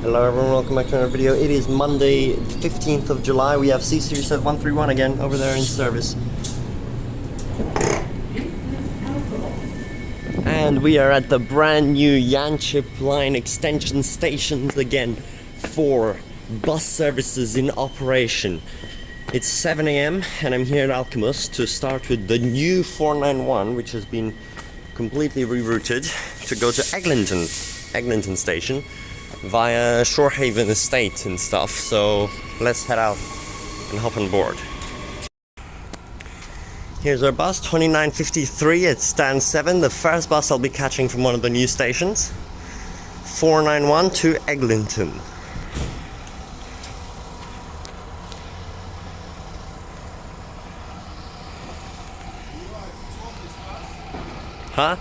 Hello everyone, welcome back to another video. It is Monday, 15th of July. We have C-Series 131 again over there in service. And we are at the brand new Yanchep Rail Extension stations again for bus services in operation. It's 7 a.m. and I'm here at Alkimos to start with the new 491, which has been completely rerouted to go to Eglinton station via Shorehaven estate and stuff. So let's head out and hop on board. Here's our bus, 2953 at stand 7, the first bus I'll be catching from one of the new stations. 491 to Eglinton. Huh?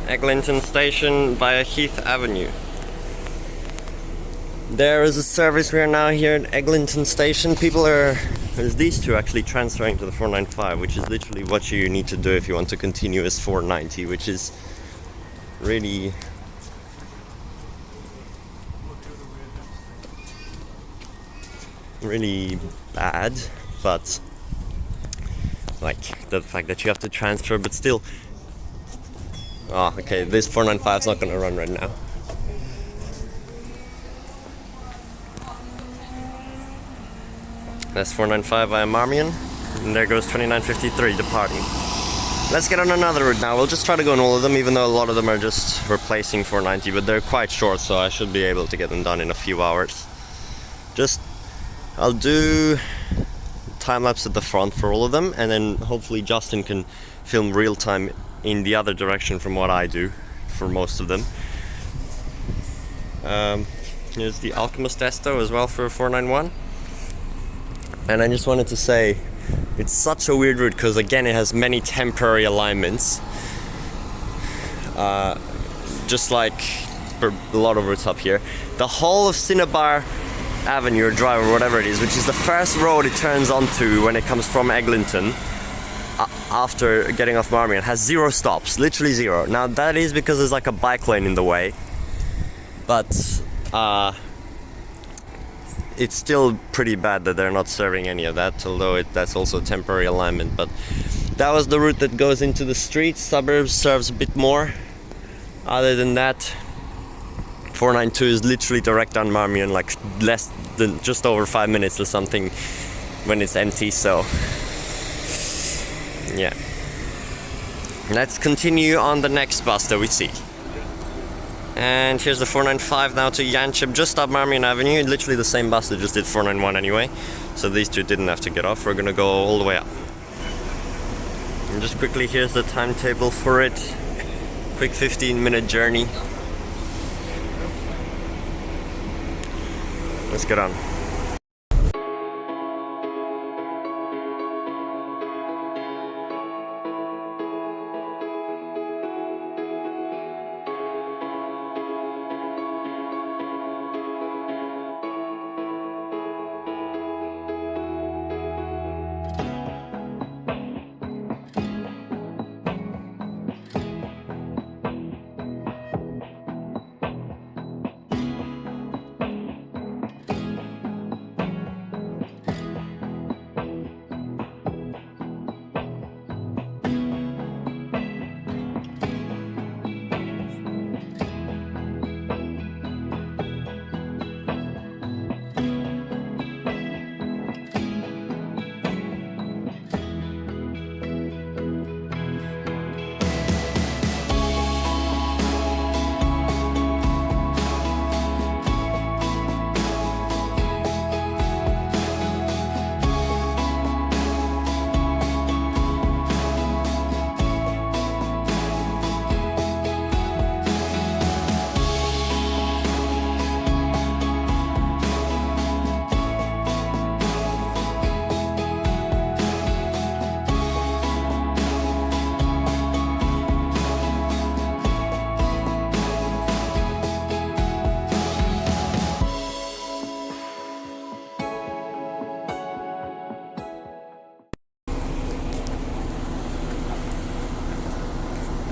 Eglinton station via Heath Avenue. There is a service. We are now here at Eglinton station. There's these two actually transferring to the 495, which is literally what you need to do if you want to continue as 490, which is really bad, but like the fact that you have to transfer, but still. Oh, okay, this 495 is not going to run right now. That's 495 via Marmion, and there goes 2953 departing. Let's get on another route now. We'll just try to go on all of them, even though a lot of them are just replacing 490, but they're quite short, so I should be able to get them done in a few hours. I'll do time-lapse at the front for all of them, and then hopefully Justin can film real-time in the other direction from what I do for most of them. Here's the Alkimos testo as well for 491. And I just wanted to say, it's such a weird route because again it has many temporary alignments. Just like for a lot of routes up here. The whole of Cinnabar Avenue or Drive or whatever it is, which is the first road it turns onto when it comes from Eglinton, after getting off Marmion, has 0 stops, literally 0. Now that is because there's like a bike lane in the way, but it's still pretty bad that they're not serving any of that, although that's also temporary alignment. But that was the route that goes into the streets. Suburbs serves a bit more. Other than that, 492 is literally direct on Marmion, like just over 5 minutes or something when it's empty. So yeah, let's continue on the next bus that we see. And here's the 495 now to Yanchep, just up Marmion Avenue. Literally the same bus that just did 491 anyway. So these two didn't have to get off. We're gonna go all the way up. And just quickly, here's the timetable for it. Quick 15-minute journey. Let's get on.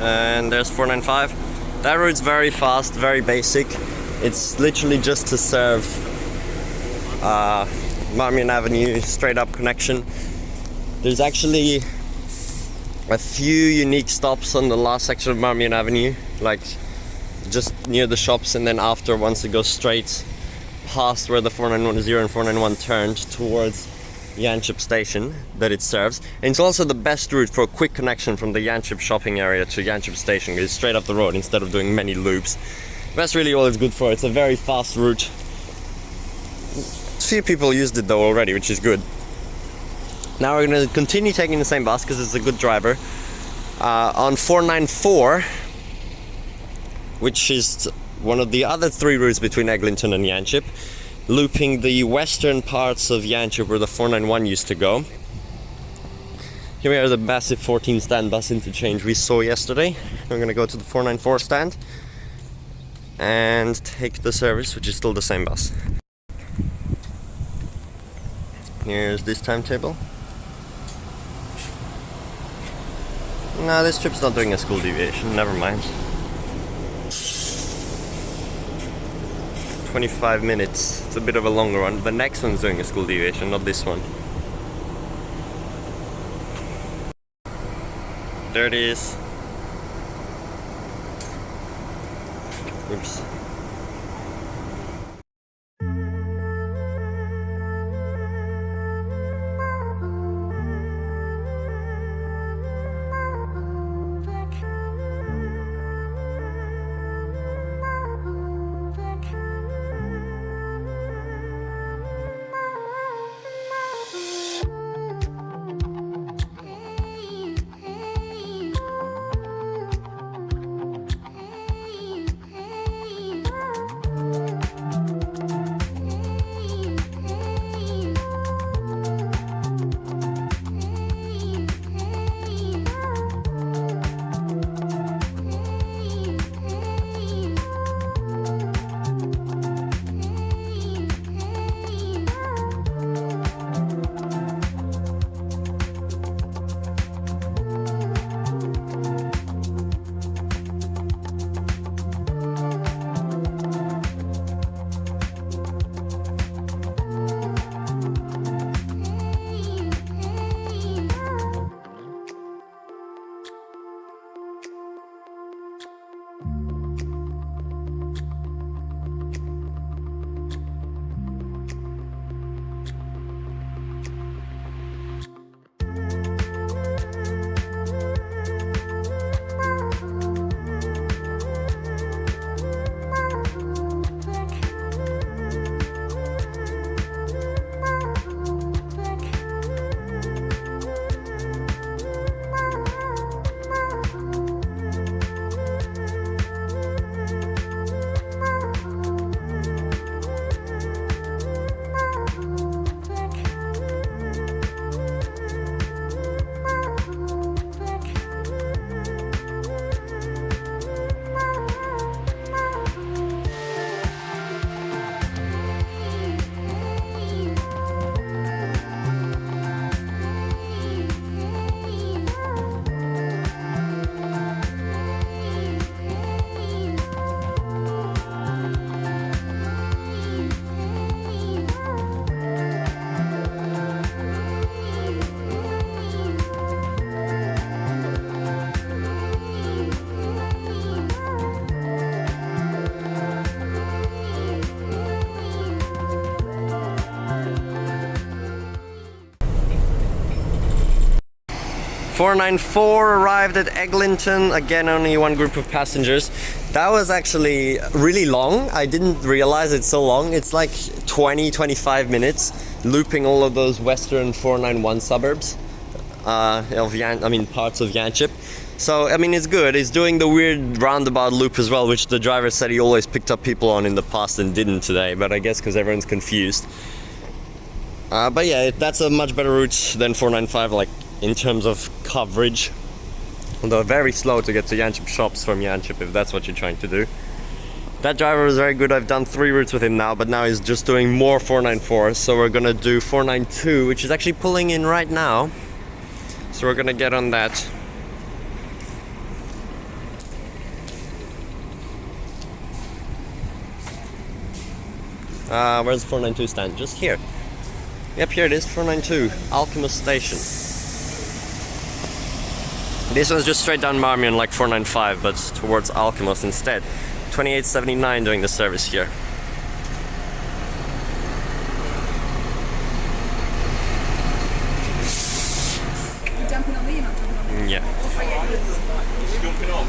And there's 495. That route's very fast, very basic. It's literally just to serve Marmion Avenue straight up connection. There's actually a few unique stops on the last section of Marmion Avenue, like just near the shops, and then after, once it goes straight past where the 4910 and 491 turned towards Yanchep station that it serves. And it's also the best route for a quick connection from the Yanchep shopping area to Yanchep station. It's straight up the road instead of doing many loops. That's really all it's good for. It's a very fast route. Few people used it though already, which is good. Now we're going to continue taking the same bus because it's a good driver. On 494, which is one of the other three routes between Eglinton and Yanchep, looping the western parts of Yanchep where the 491 used to go. Here we are, the massive 14 stand bus interchange we saw yesterday. We're going to go to the 494 stand and take the service, which is still the same bus. Here's this timetable. No, this trip's not doing a school deviation, never mind. 25 minutes, it's a bit of a longer one. The next one's doing a school deviation, not this one. There it is. Oops. 494 arrived at Eglinton. Again, only one group of passengers. That was actually really long. I didn't realize it's so long. It's like 20-25 minutes looping all of those western 491 suburbs parts of Yanchep. So, I mean, it's good. It's doing the weird roundabout loop as well, which the driver said he always picked up people on in the past and didn't today, but I guess because everyone's confused. But yeah, that's a much better route than 495, like, in terms of coverage. Although very slow to get to Yanchep shops from Yanchep, if that's what you're trying to do. That driver was very good. I've done 3 routes with him now, but now he's just doing more 494, so we're gonna do 492, which is actually pulling in right now. So we're gonna get on that. Where's the 492 stand? Just here. Yep, here it is, 492, Alkimos station. This one's just straight down Marmion like 495, but towards Alkimos instead. 2879 doing the service here. You're jumping on me, you're not jumping on me? Yeah. Jumping on.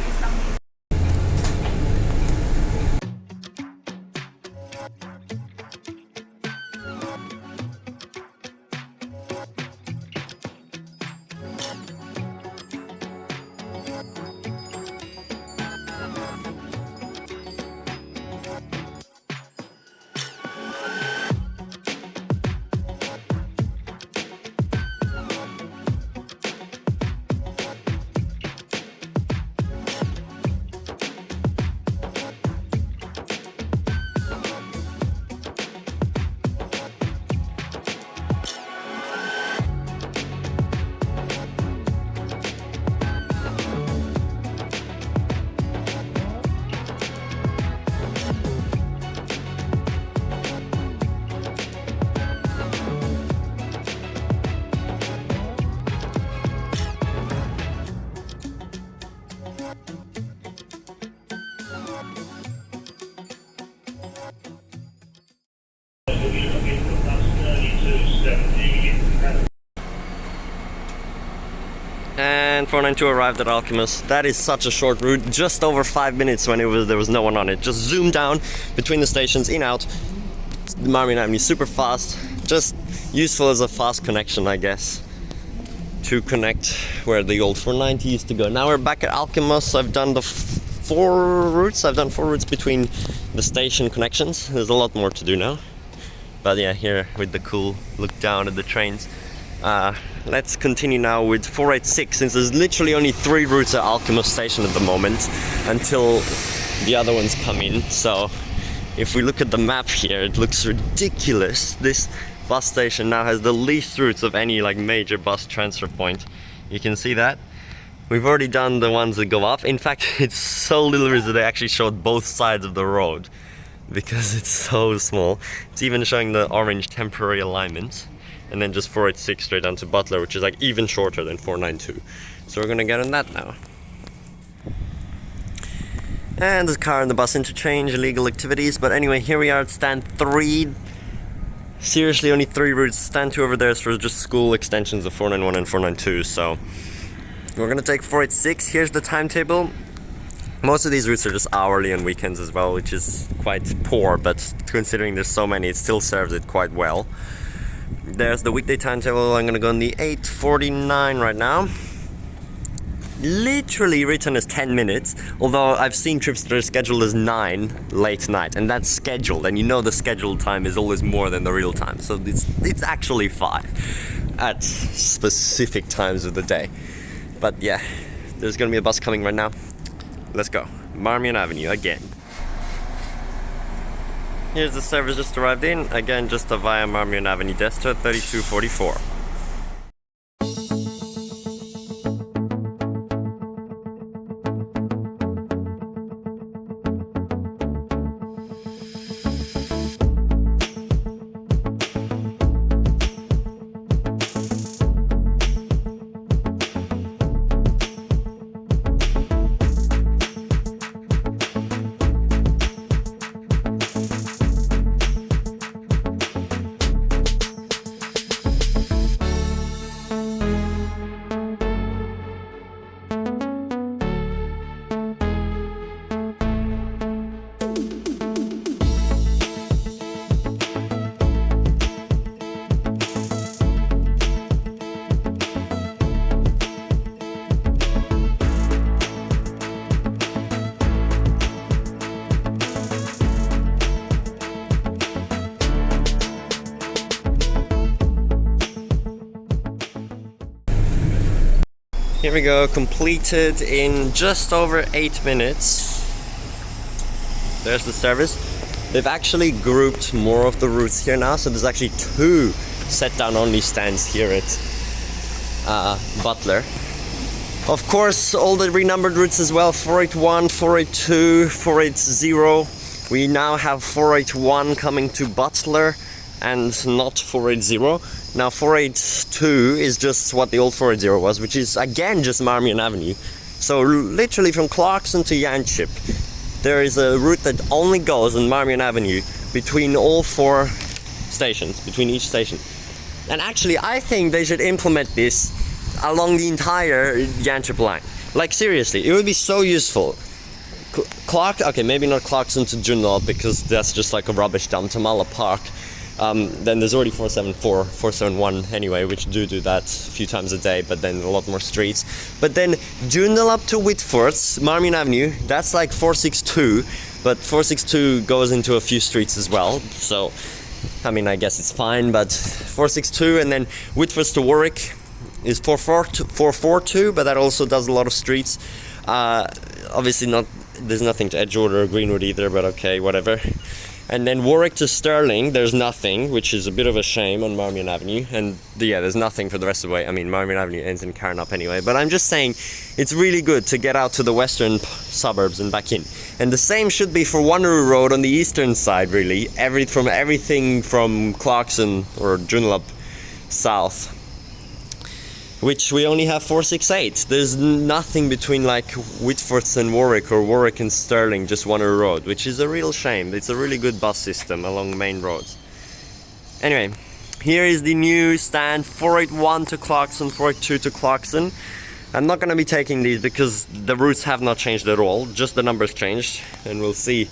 And 492 arrived at Alkimos. That is such a short route, just over 5 minutes when there was no one on it. Just zoom down between the stations, in, out. The Marina Avenue, super fast. Just useful as a fast connection, I guess, to connect where the old 490 used to go. Now we're back at Alkimos. I've done the 4 routes. I've done 4 routes between the station connections. There's a lot more to do now. But yeah, here with the cool look down at the trains. Let's continue now with 486, since there's literally only 3 routes at Alkimos station at the moment until the other ones come in. So if we look at the map here, it looks ridiculous. This bus station now has the least routes of any like major bus transfer point. You can see that. We've already done the ones that go up. In fact, it's so little that they actually showed both sides of the road because it's so small. It's even showing the orange temporary alignment. And then just 486 straight down to Butler, which is like even shorter than 492. So we're gonna get on that now. And the car and the bus interchange, illegal activities. But anyway, here we are at stand 3. Seriously, only 3 routes. Stand 2 over there is for just school extensions of 491 and 492. So we're gonna take 486. Here's the timetable. Most of these routes are just hourly on weekends as well, which is quite poor, but considering there's so many, it still serves it quite well. There's the weekday timetable. I'm gonna go on the 8:49 right now. Literally written as 10 minutes, although I've seen trips that are scheduled as 9 late night, and that's scheduled, and you know the scheduled time is always more than the real time, so it's actually 5 at specific times of the day. But yeah, there's gonna be a bus coming right now. Let's go. Marmion Avenue again. Here's the service just arrived in. Again, just a via Marmion Avenue Destra 3244. Here we go, completed in just over 8 minutes. There's the service. They've actually grouped more of the routes here now, so there's actually 2 set-down only stands here at Butler. Of course, all the renumbered routes as well, 481, 482, 480. We now have 481 coming to Butler and not 480. Now 482 is just what the old 480 was, which is again just Marmion Avenue. So literally from Clarkson to Yanchep, there is a route that only goes on Marmion Avenue between all 4 stations, between each station. And actually I think they should implement this along the entire Yanchep line. Like seriously, it would be so useful. Okay, maybe not Clarkson to Joondalup because that's just like a rubbish dump to Mala Park. Then there's already 474, 471 anyway, which do that a few times a day, but then a lot more streets. But then Joondalup to Whitfords, Marmion Avenue, that's like 462, but 462 goes into a few streets as well. So, I mean, I guess it's fine, but 462 and then Whitfords to Warwick is 442, but that also does a lot of streets. Obviously not, there's nothing to Edgewood or Greenwood either, but okay, whatever. And then Warwick to Stirling, there's nothing, which is a bit of a shame on Marmion Avenue. And yeah, there's nothing for the rest of the way. I mean, Marmion Avenue ends in Carnup anyway. But I'm just saying, it's really good to get out to the western suburbs and back in. And the same should be for Wanneroo Road on the eastern side, really. Everything from Clarkson or Joondalup south. Which we only have 468. There's nothing between like Whitfords and Warwick or Warwick and Stirling, just Wanneroo Road, which is a real shame. It's a really good bus system along main roads. Anyway, here is the new stand, 481 to Clarkson, 482 to Clarkson. I'm not going to be taking these because the routes have not changed at all, just the numbers changed, and we'll see.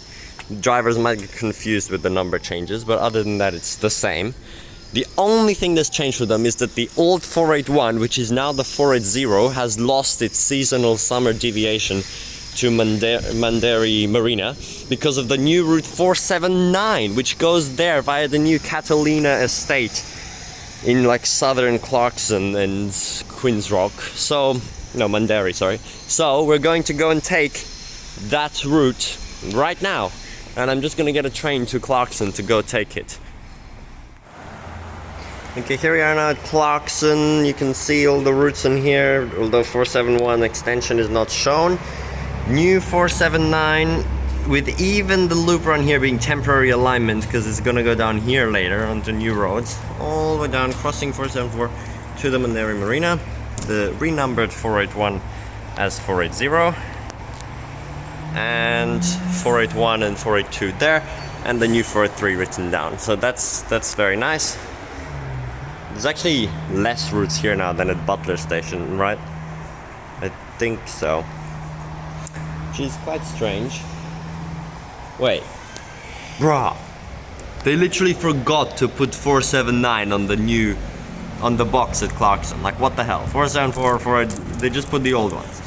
Drivers might get confused with the number changes, but other than that it's the same. The only thing that's changed for them is that the old 481, which is now the 480, has lost its seasonal summer deviation to Mindarie Marina because of the new route 479, which goes there via the new Catalina estate in like southern Clarkson and Queen's Rock. So, no, Mindarie, sorry. So we're going to go and take that route right now, and I'm just going to get a train to Clarkson to go take it. Okay, here we are now at Clarkson. You can see all the routes in here, although 471 extension is not shown. New 479 with even the loop run here being temporary alignment because it's gonna go down here later onto new roads. All the way down, crossing 474 to the Mindarie Marina. The renumbered 481 as 480. And 481 and 482 there. And the new 483 written down. So that's very nice. There's actually less routes here now than at Butler station, right? I think so. Which is quite strange. Wait. Bruh. They literally forgot to put 479 on the box at Clarkson. Like, what the hell? 474, they just put the old ones.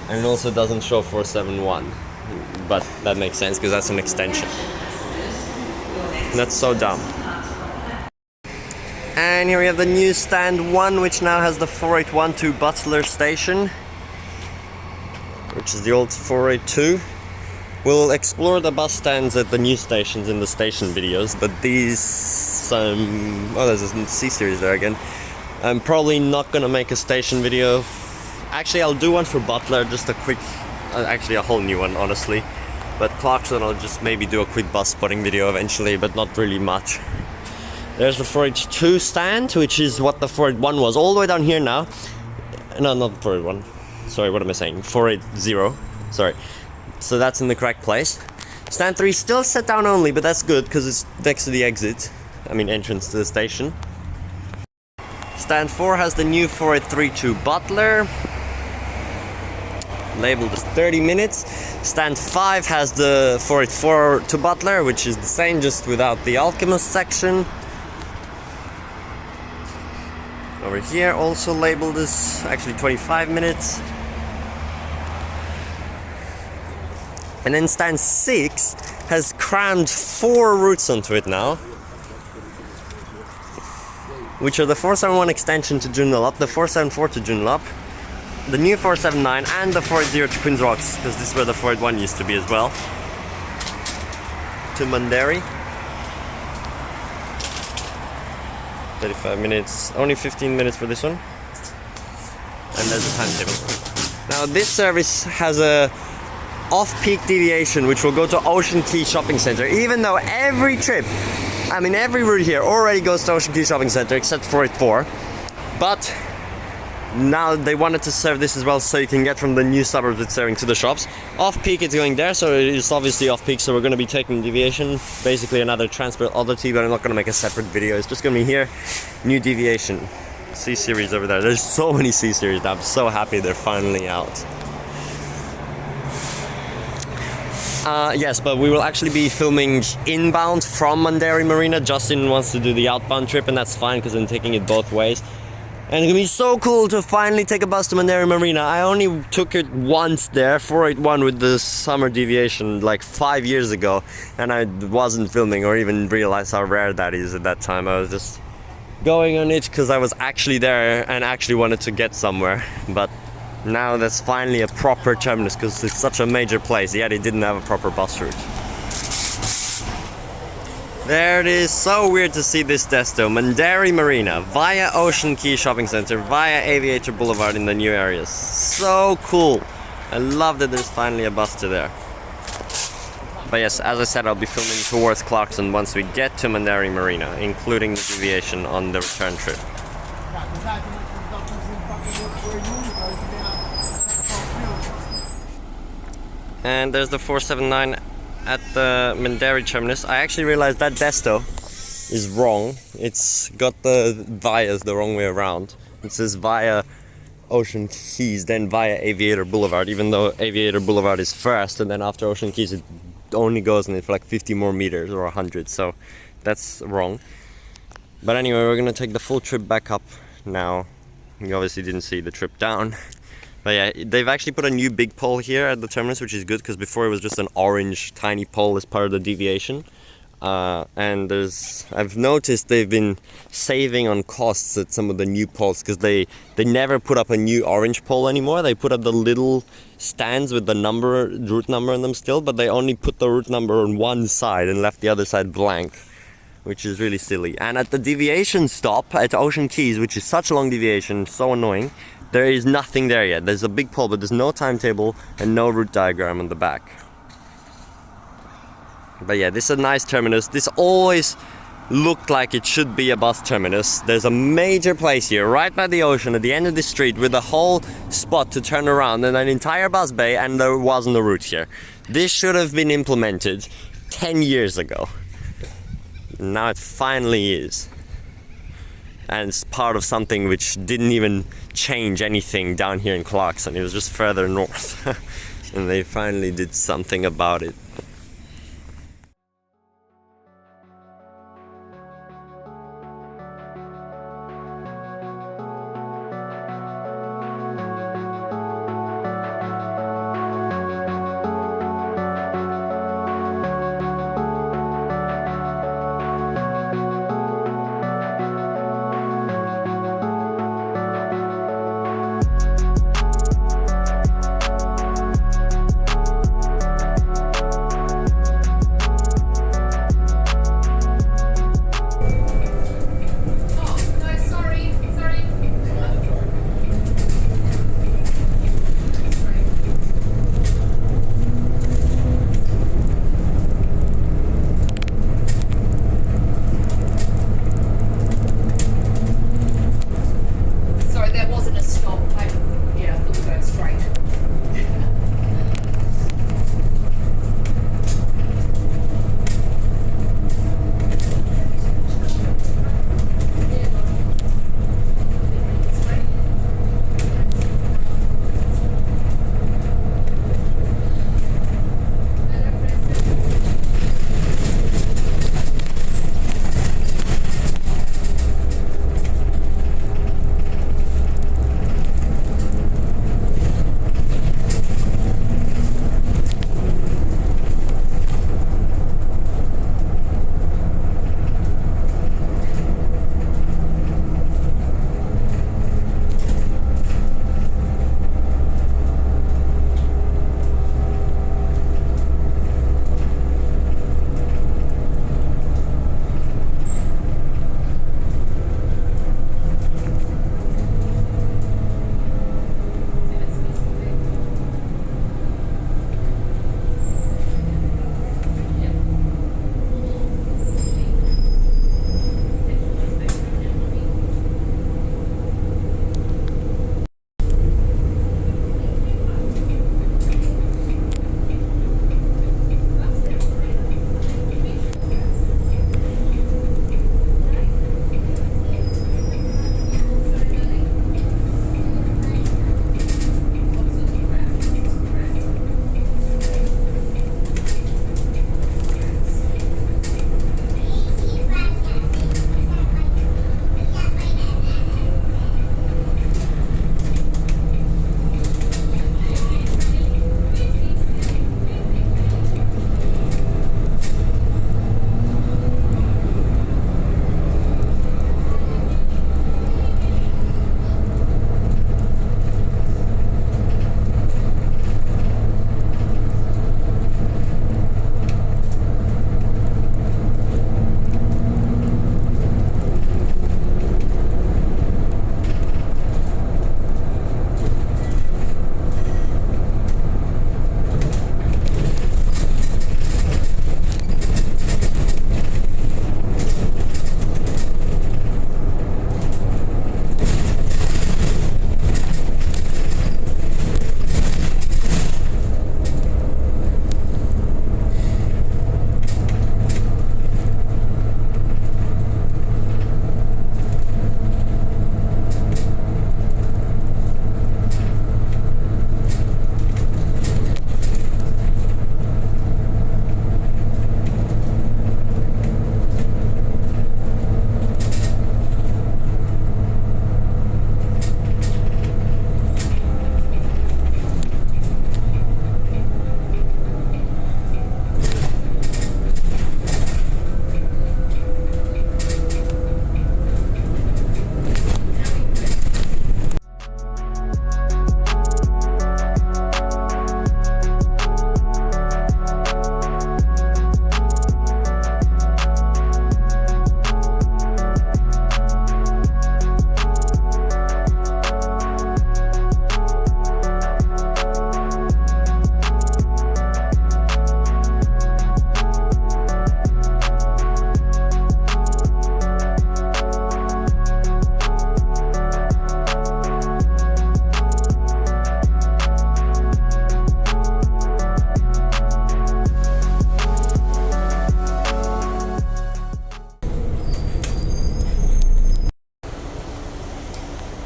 And it also doesn't show 471. But that makes sense because that's an extension. That's so dumb. And here we have the new stand 1, which now has the 481 to Butler station, which is the old 482. We'll explore the bus stands at the new stations in the station videos, but these, oh, there's a C-series there again. I'm probably not gonna make a station video. Actually, I'll do one for Butler, just a quick, actually a whole new one, honestly. But Clarkson, I'll just maybe do a quick bus spotting video eventually, but not really much. There's the 482 stand, which is what the 481 was, all the way down here now. No, not the 481. Sorry, what am I saying? 480. Sorry. So that's in the correct place. Stand 3 still set down only, but that's good because it's next to the exit. I mean, entrance to the station. Stand 4 has the new 483 to Butler, labeled as 30 minutes. Stand 5 has the 484 to Butler, which is the same, just without the Alkimos section. Over here, also labeled as actually 25 minutes. And then stand 6 has crammed 4 routes onto it now, which are the 471 extension to Joondalup, the 474 to Joondalup, the new 479 and the 480 to Queen's Rocks, because this is where the 481 used to be as well. To Mindarie. 35 minutes, only 15 minutes for this one. And there's the timetable. Now this service has a off-peak deviation which will go to Ocean Quay Shopping Centre, even though every trip, I mean every route here already goes to Ocean Quay Shopping Centre except 484. But now they wanted to serve this as well, so you can get from the new suburbs it's serving to the shops. Off-peak it's going there, so it's obviously off-peak, so we're going to be taking Deviation, basically another transport oddity, but I'm not going to make a separate video. It's just going to be here, new Deviation. C-Series over there. There's so many C-Series now. I'm so happy they're finally out. Yes, but we will actually be filming inbound from Mindarie Marina. Justin wants to do the outbound trip, and that's fine because I'm taking it both ways. And it's gonna be so cool to finally take a bus to Mindarie Marina. I only took it once there, 481 with the summer Deviation, like 5 years ago, and I wasn't filming or even realized how rare that is at that time. I was just going on it because I was actually there and actually wanted to get somewhere. But now that's finally a proper terminus because it's such a major place. Yeah, they didn't have a proper bus route. There it is. So weird to see this desto. Mindarie Marina via Ocean Quay Shopping Centre via Aviator Boulevard in the new areas. So cool. I love that there's finally a bus to there. But yes, as I said, I'll be filming towards Clarkson once we get to Mindarie Marina, including the Deviation on the return trip. And there's the 479 at the Mindarie terminus. I actually realized that desto is wrong. It's got the vias the wrong way around. It says via Ocean Quays, then via Aviator Boulevard, even though Aviator Boulevard is first, and then after Ocean Quays it only goes in it for like 50 more meters or 100, so that's wrong. But anyway, we're gonna take the full trip back up now. You obviously didn't see the trip down. But yeah, they've actually put a new big pole here at the terminus, which is good because before it was just an orange tiny pole as part of the Deviation. And I've noticed they've been saving on costs at some of the new poles because they never put up a new orange pole anymore. They put up the little stands with the route number on them still, but they only put the route number on one side and left the other side blank, which is really silly. And at the Deviation stop at Ocean Quays, which is such a long Deviation, so annoying, there is nothing there yet. There's a big pole, but there's no timetable and no route diagram on the back. But yeah, this is a nice terminus. This always looked like it should be a bus terminus. There's a major place here, right by the ocean, at the end of the street, with a whole spot to turn around and an entire bus bay, and there wasn't a route here. This should have been implemented 10 years ago. Now it finally is. And it's part of something which didn't even change anything down here in Clarkson. It was just further north. And they finally did something about it.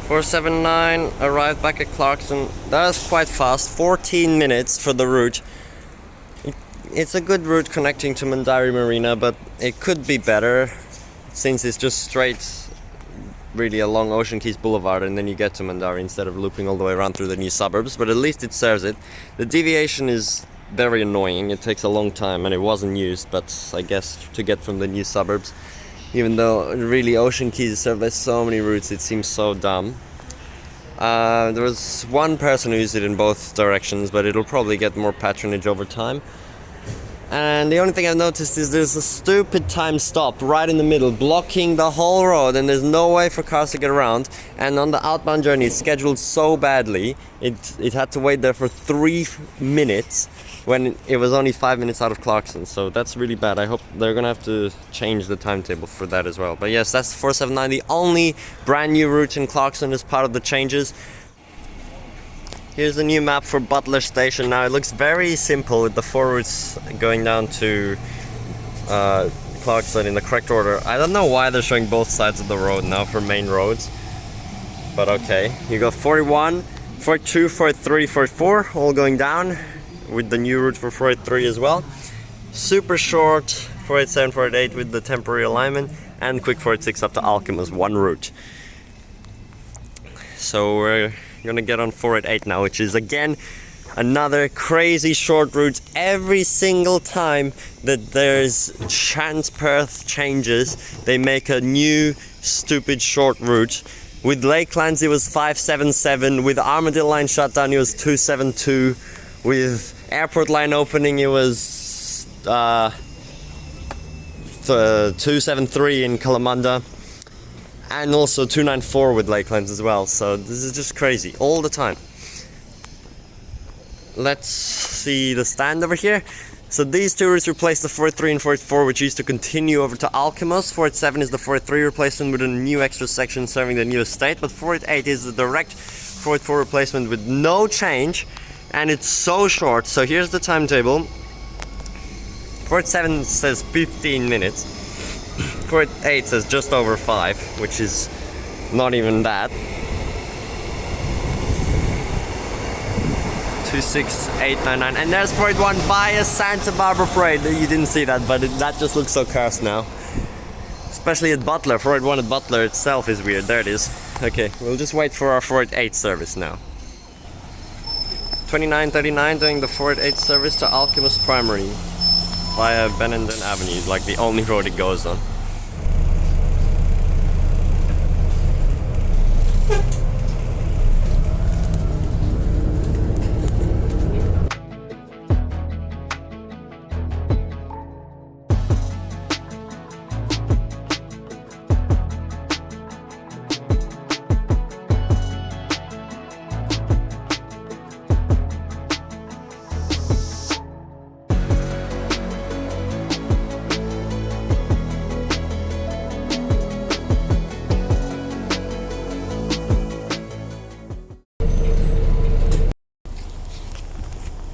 479 arrived back at Clarkson. That was quite fast, 14 minutes for the route. It's a good route connecting to Mindarie Marina, but it could be better since it's just straight really along Ocean Keys Boulevard and then you get to Mindarie instead of looping all the way around through the new suburbs, but at least it serves it. The deviation is very annoying, it takes a long time and it wasn't used, but I guess to get from the new suburbs, even though really Ocean Keys is served by so many routes, it seems so dumb. There was one person who used it in both directions, but it'll probably get more patronage over time. And the only thing I've noticed is there's a stupid time stop right in the middle, blocking the whole road, and there's no way for cars to get around. And on the outbound journey, it's scheduled so badly, it had to wait there for 3 minutes when it was only 5 minutes out of Clarkson. So that's really bad. I hope they're gonna have to change the timetable for that as well. But yes, that's 479, the only brand new route in Clarkson as part of the changes. Here's the new map for Butler station. Now it looks very simple with the 4 routes going down to Clarkson in the correct order. I don't know why they're showing both sides of the road now for main roads, but okay. You got 41, 42, 43, 44 all going down with the new route for 43 as well. Super short 487, 488 with the temporary alignment, and quick 486 up to Alkimos, one route. So we're gonna get on 488 now, which is again another crazy short route. Every single time that there's Perth changes, they make a new stupid short route. With Lakelands it was 577, with Armadale line shutdown it was 272, with Airport line opening it was 273 in Kalamunda, and also 294 with Lakelands as well. So this is just crazy all the time. Let's see the stand over here. So these two routes replace the 43 and 44, which used to continue over to Alkimos. 47 is the 43 replacement with a new extra section serving the new estate, but 48 is the direct 44 replacement with no change, and it's so short. So here's the timetable. 47 says 15 minutes. 48 says just over 5, which is not even that. 26899, and there's 41 via Santa Barbara Parade. You didn't see that, but that just looks so cursed now. Especially at Butler. 481 at Butler itself is weird. There it is. Okay, we'll just wait for our 488 service now. 2939 doing the 488 service to Alkimos Primary via Benenden Avenue, like the only road it goes on.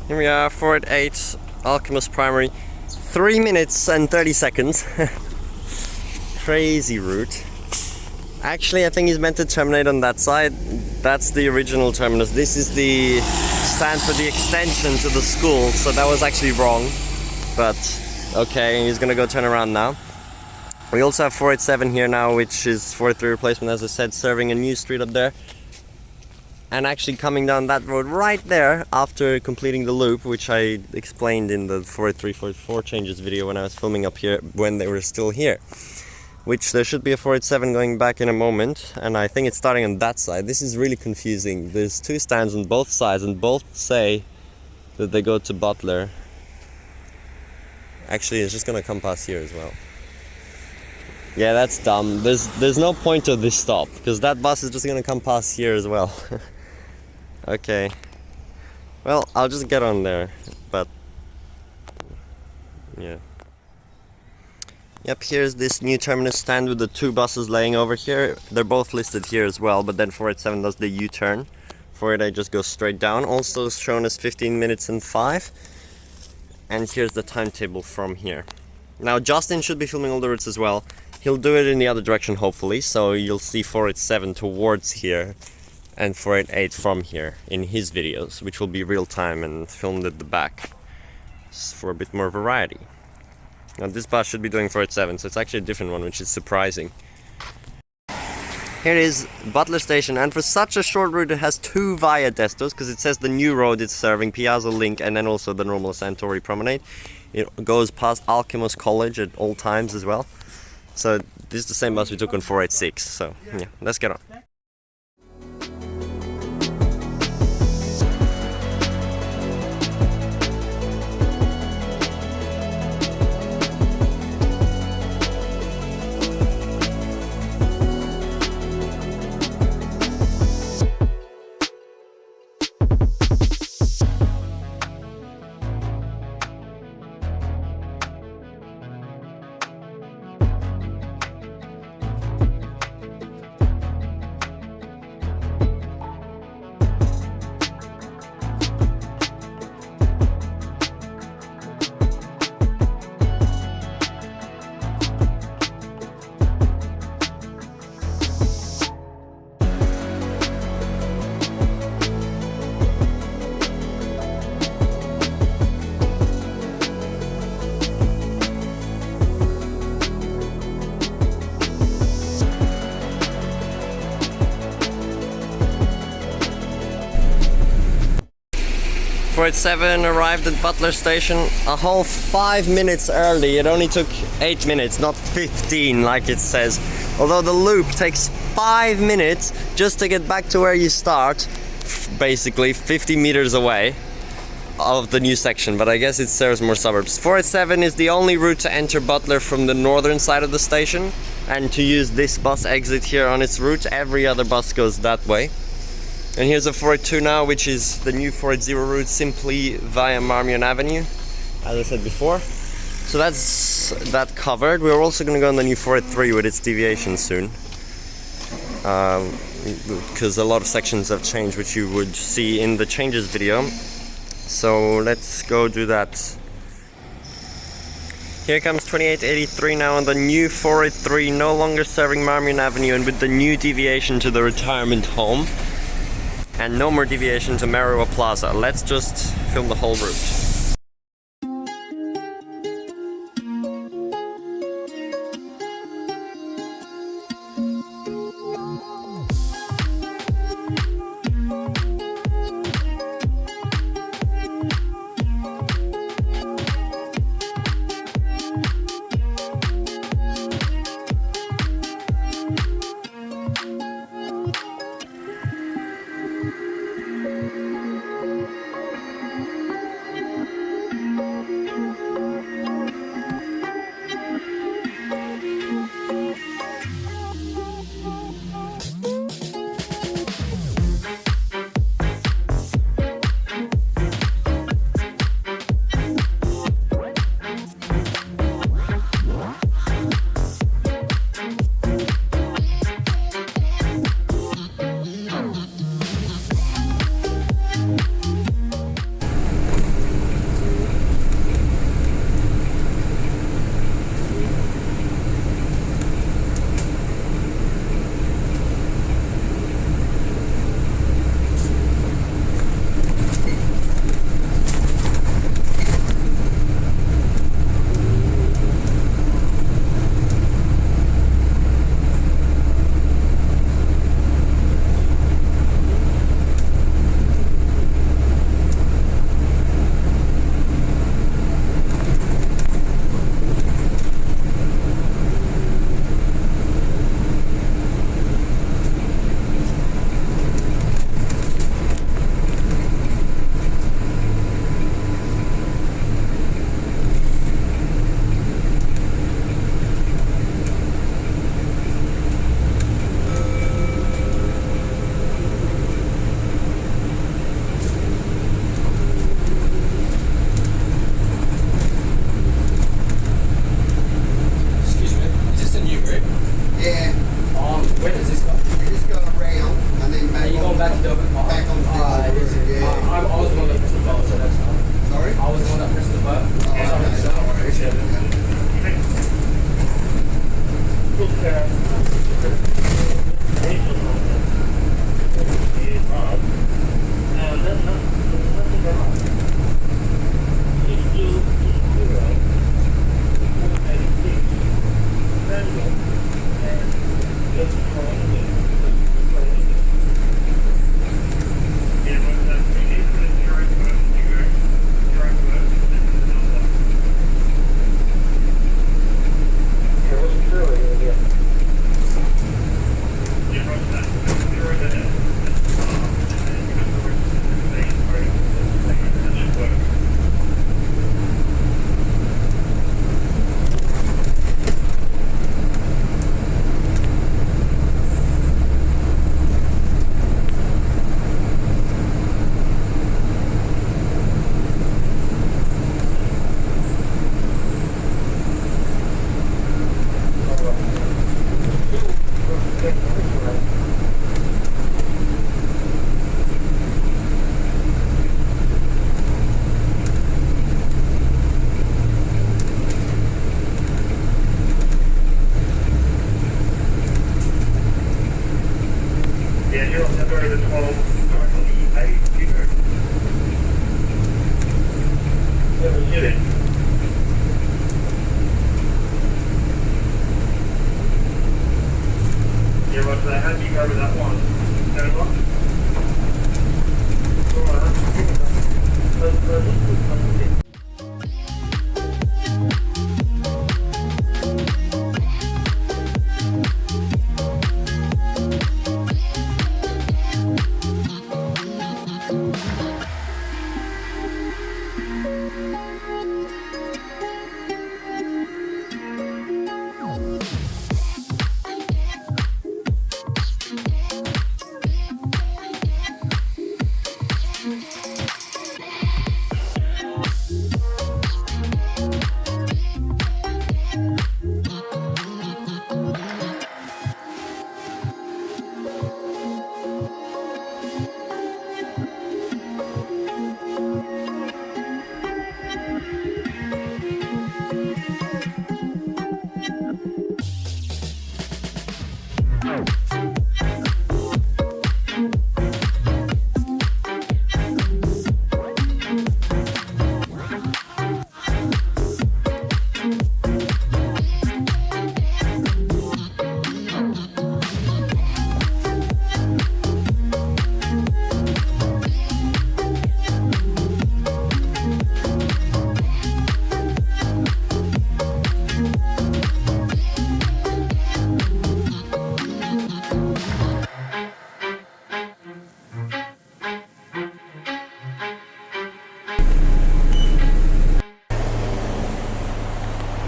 Here we are, 488 Alkimos Primary, 3 minutes and 30 seconds. Crazy route. Actually, I think he's meant to terminate on that side. That's the original terminus. This is the stand for the extension to the school, so that was actually wrong. But okay, he's gonna go turn around now. We also have 487 here now, which is 43 replacement, as I said, serving a new street up there. And actually coming down that road right there after completing the loop, which I explained in the 43, 44 changes video when I was filming up here when they were still here. Which there should be a 487 going back in a moment, and I think it's starting on that side. This is really confusing. There's two stands on both sides and both say that they go to Butler. Actually, it's just gonna come past here as well. Yeah, that's dumb. There's no point to this stop because that bus is just gonna come past here as well. Okay, well, I'll just get on there, but yeah. Yep, here's this new terminus stand with the two buses laying over here. They're both listed here as well, but then 487 does the U-turn. 488 just goes straight down, also shown as 15 minutes and 5. And here's the timetable from here. Now Justin should be filming all the routes as well. He'll do it in the other direction hopefully, so you'll see 487 towards here and 488 from here in his videos, which will be real time and filmed at the back for a bit more variety. Now this bus should be doing 487, so it's actually a different one, which is surprising. Here it is, Butler station, and for such a short route it has 2 via destos, because it says the new road it's serving, Piazza Link, and then also the normal Santori Promenade. It goes past Alkimos College at all times as well. So this is the same bus we took on 486, so yeah, let's get on. At 7 arrived at Butler station a whole 5 minutes early. It only took 8 minutes, not 15 like it says. Although the loop takes 5 minutes just to get back to where you start, basically 50 meters away of the new section, but I guess it serves more suburbs. 487 is the only route to enter Butler from the northern side of the station, and to use this bus exit here on its route, every other bus goes that way. And here's a 482 now, which is the new 480 route, simply via Marmion Avenue, as I said before. So that's that covered. We're also going to go on the new 483 with its deviation soon, because a lot of sections have changed, which you would see in the changes video. So let's go do that. Here comes 2883 now on the new 483, no longer serving Marmion Avenue, and with the new deviation to the retirement home. And no more deviation to Merriwa Plaza. Let's just film the whole route.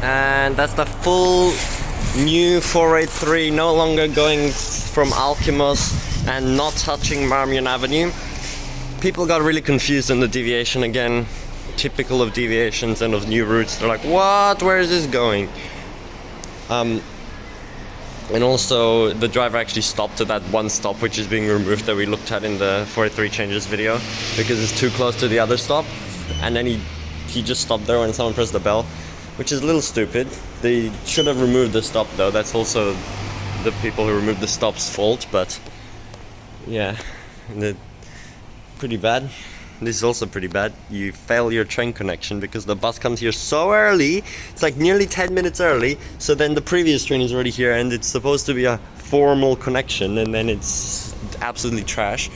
And that's the full new 483, no longer going from Alkimos and not touching Marmion Avenue. People got really confused in the deviation again, typical of deviations and of new routes. They're like, what? Where is this going? And also the driver actually stopped at that one stop which is being removed that we looked at in the 483 changes video because it's too close to the other stop, and then he just stopped there when someone pressed the bell, which is a little stupid. They should have removed the stop though. That's also the people who removed the stop's fault, but yeah, pretty bad. This is also pretty bad. You fail your train connection because the bus comes here so early. It's like nearly 10 minutes early, so then the previous train is already here and it's supposed to be a formal connection, and then it's absolutely trash.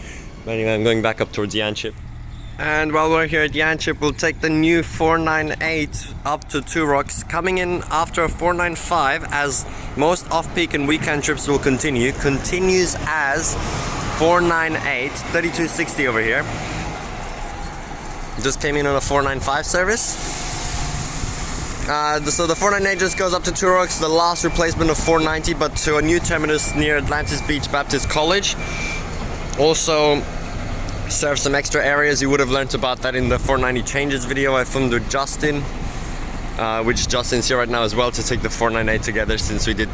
But anyway, I'm going back up towards Yanchep. And while we're here at Yanchep, we'll take the new 498 up to Two Rocks, coming in after a 495, as most off-peak and weekend trips will continues as 498, 3260 over here. Just came in on a 495 service. So the 498 just goes up to Two Rocks, the last replacement of 490, but to a new terminus near Atlantis Beach Baptist College. Also serve some extra areas. You would have learned about that in the 490 changes video I filmed with Justin, which Justin's here right now as well to take the 498 together, since we did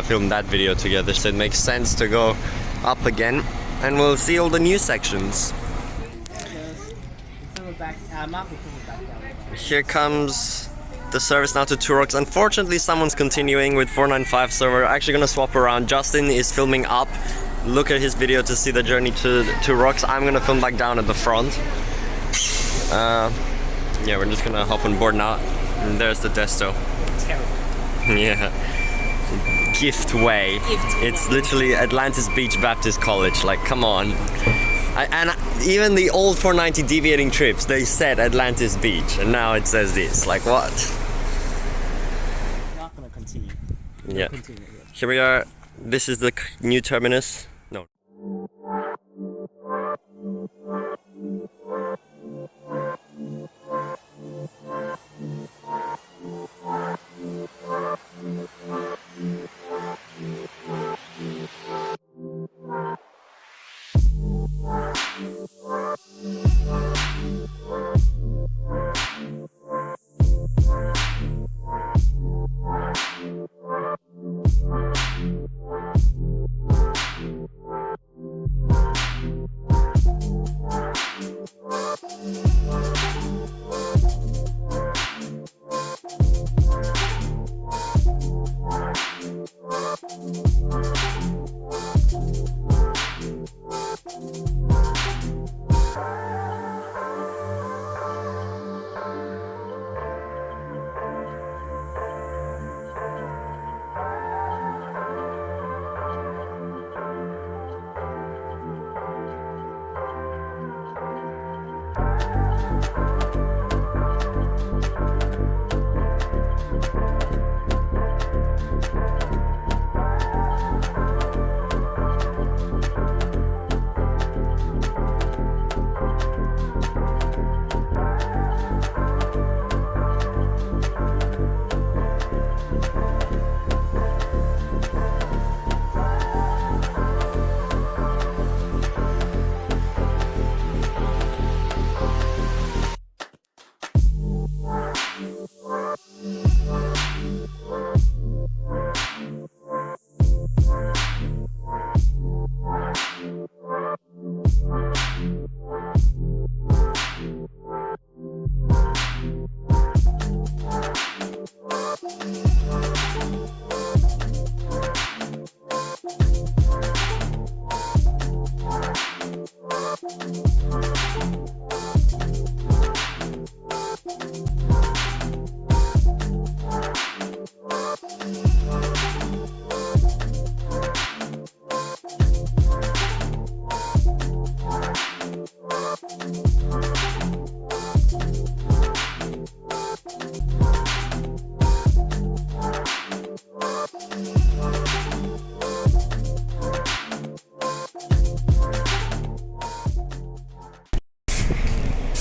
film that video together, so it makes sense to go up again, and we'll see all the new sections. Here comes the service now to Two Rocks. Unfortunately, someone's continuing with 495, so we're actually gonna swap around. Justin is filming up. Look at his video to see the journey to Two Rocks. I'm gonna film back down at the front. Yeah, we're just gonna hop on board now. And there's the Desto. Terrible. Yeah. Gift Way. It's literally Atlantis Beach Baptist College. Like, come on. And even the old 490 deviating trips, they said Atlantis Beach, and now it says this. Like, what? Not gonna continue. Yeah. Continue, yeah. Here we are. This is the new terminus. No.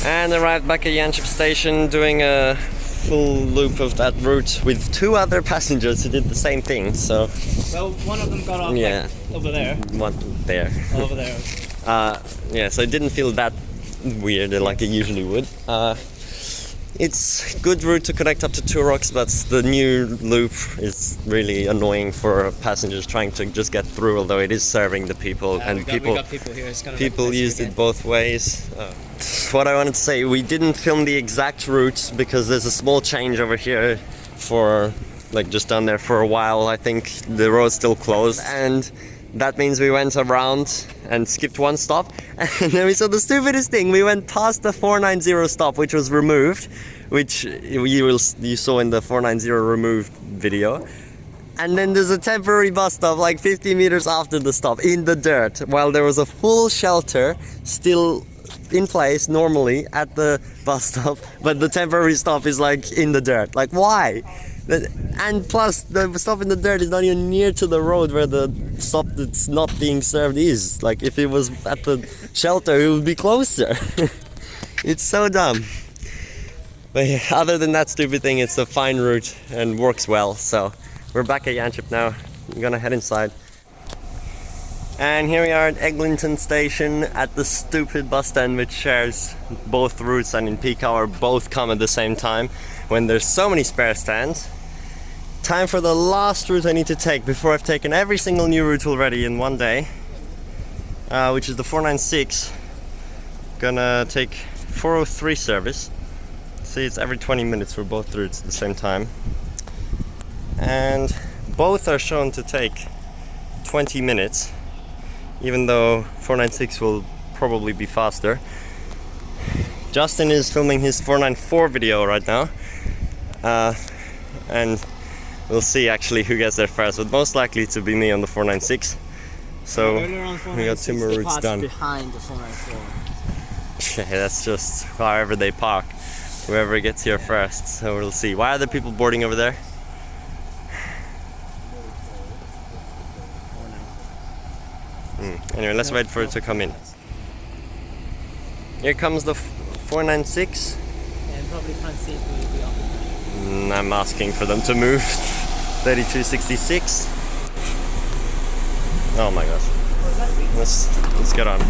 And arrived back at Yanchep station doing a full loop of that route with two other passengers who did the same thing, so... Well, one of them got off yeah, like, over there. One there. Over there. Yeah, so it didn't feel that weird like it usually would. It's a good route to connect up to Two Rocks, but the new loop is really annoying for passengers trying to just get through, although it is serving the people, and we got people here. It's kind of people like used it both ways. What I wanted to say, we didn't film the exact route because there's a small change over here for like just down there for a while. I think the road's still closed, and that means we went around and skipped one stop, and then we saw the stupidest thing. We went past the 490 stop, which was removed, which you saw in the 490 removed video. And then there's a temporary bus stop like 50 meters after the stop in the dirt, while there was a full shelter still in place normally at the bus stop, but the temporary stop is like in the dirt. Like, why? And plus the stop in the dirt is not even near to the road where the stop that's not being served is. Like, if it was at the shelter it would be closer. It's so dumb. But yeah, other than that stupid thing, it's a fine route and works well. So we're back at Yanchep now. I'm gonna head inside. And here we are at Eglinton station at the stupid bus stand which shares both routes, and in peak hour both come at the same time when there's so many spare stands. Time for the last route I need to take before I've taken every single new route already in one day, which is the 496. Gonna take 403 service. See, it's every 20 minutes for both routes at the same time. And both are shown to take 20 minutes, even though 496 will probably be faster. Justin is filming his 494 video right now. And we'll see actually who gets there first, but most likely to be me on the 496. So we got 2 more routes done. Behind the 494. Yeah, that's just however they park, whoever gets here first. So we'll see. Why are there people boarding over there? Anyway, let's wait for it to come in. Here comes the 496. And probably front seat will be occupied. I'm asking for them to move. 3266. Oh my gosh. Let's get on.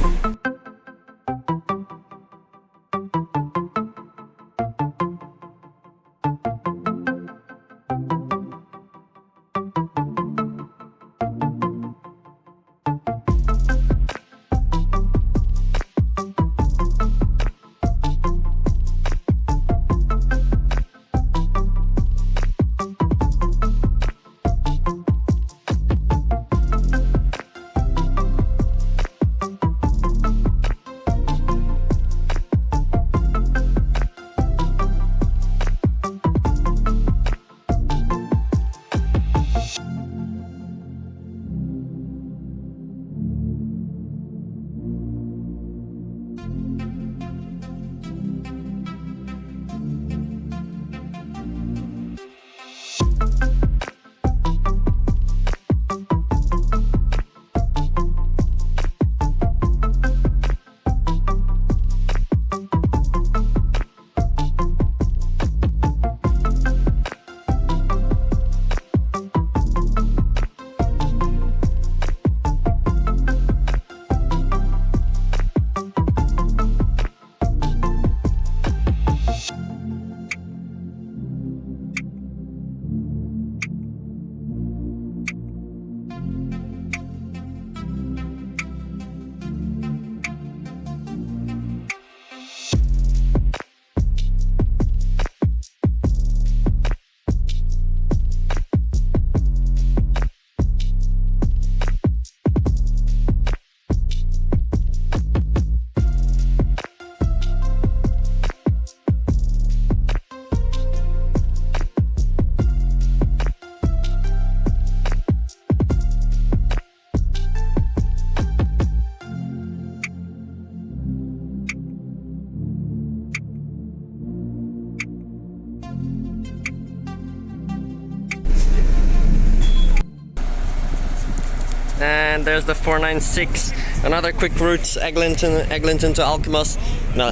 And there's the 496. Another quick route, Eglinton to Alkimos. No,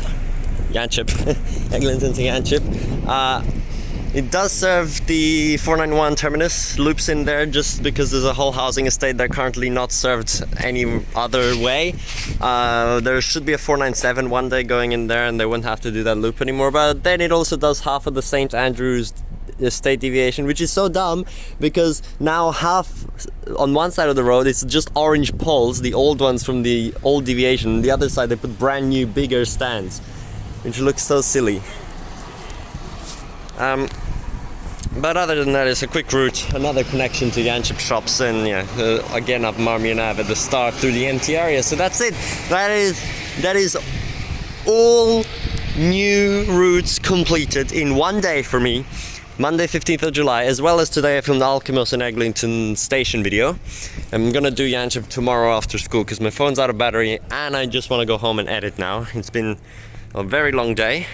Yanchep. Eglinton to Yanchep. It does serve the 491 terminus, loops in there just because there's a whole housing estate that currently not served any other way. There should be a 497 one day going in there and they wouldn't have to do that loop anymore, but then it also does half of the St. Andrews estate deviation, which is so dumb because now half on one side of the road it's just orange poles, the old ones from the old deviation. On the other side they put brand new bigger stands, which looks so silly. But other than that, it's a quick route, another connection to Yanchep shops, and again up Marmion Ave at the start through the empty area. So that's it. That is all new routes completed in one day for me. Monday 15th of July, as well as today I filmed the Alkimos and Eglinton station video. I'm gonna do Yanchep tomorrow after school because my phone's out of battery and I just want to go home and edit now. It's been a very long day.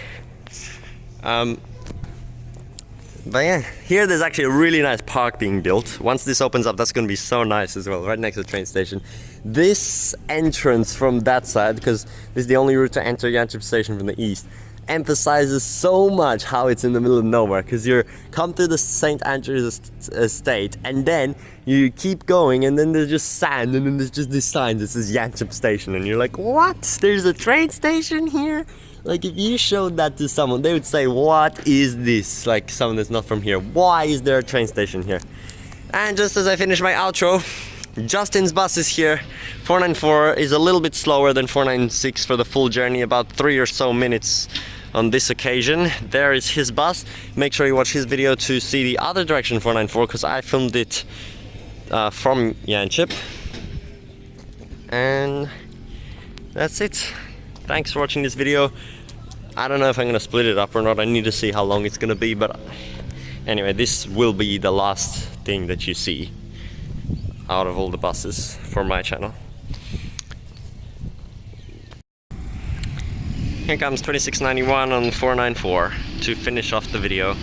But yeah, here there's actually a really nice park being built. Once this opens up, that's going to be so nice as well, right next to the train station. This entrance from that side, because this is the only route to enter Yanchep station from the east, emphasizes so much how it's in the middle of nowhere, because you come to the St. Andrews estate and then you keep going and then there's just sand and then there's just this sign that says Yanchep station and you're like, what? There's a train station here? Like, if you showed that to someone, they would say, what is this? Like, someone that's not from here. Why is there a train station here? And just as I finish my outro, Justin's bus is here. 494 is a little bit slower than 496 for the full journey, about 3 or so minutes on this occasion. There is his bus. Make sure you watch his video to see the other direction 494 because I filmed it from Yanchep. And that's it. Thanks for watching this video. I don't know if I'm gonna split it up or not. I need to see how long it's gonna be, but anyway, this will be the last thing that you see out of all the buses for my channel. Here comes 2691 on 494 to finish off the video.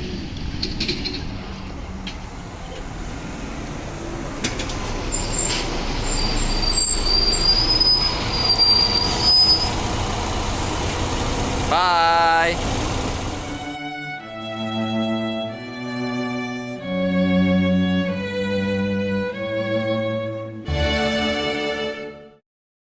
Bye!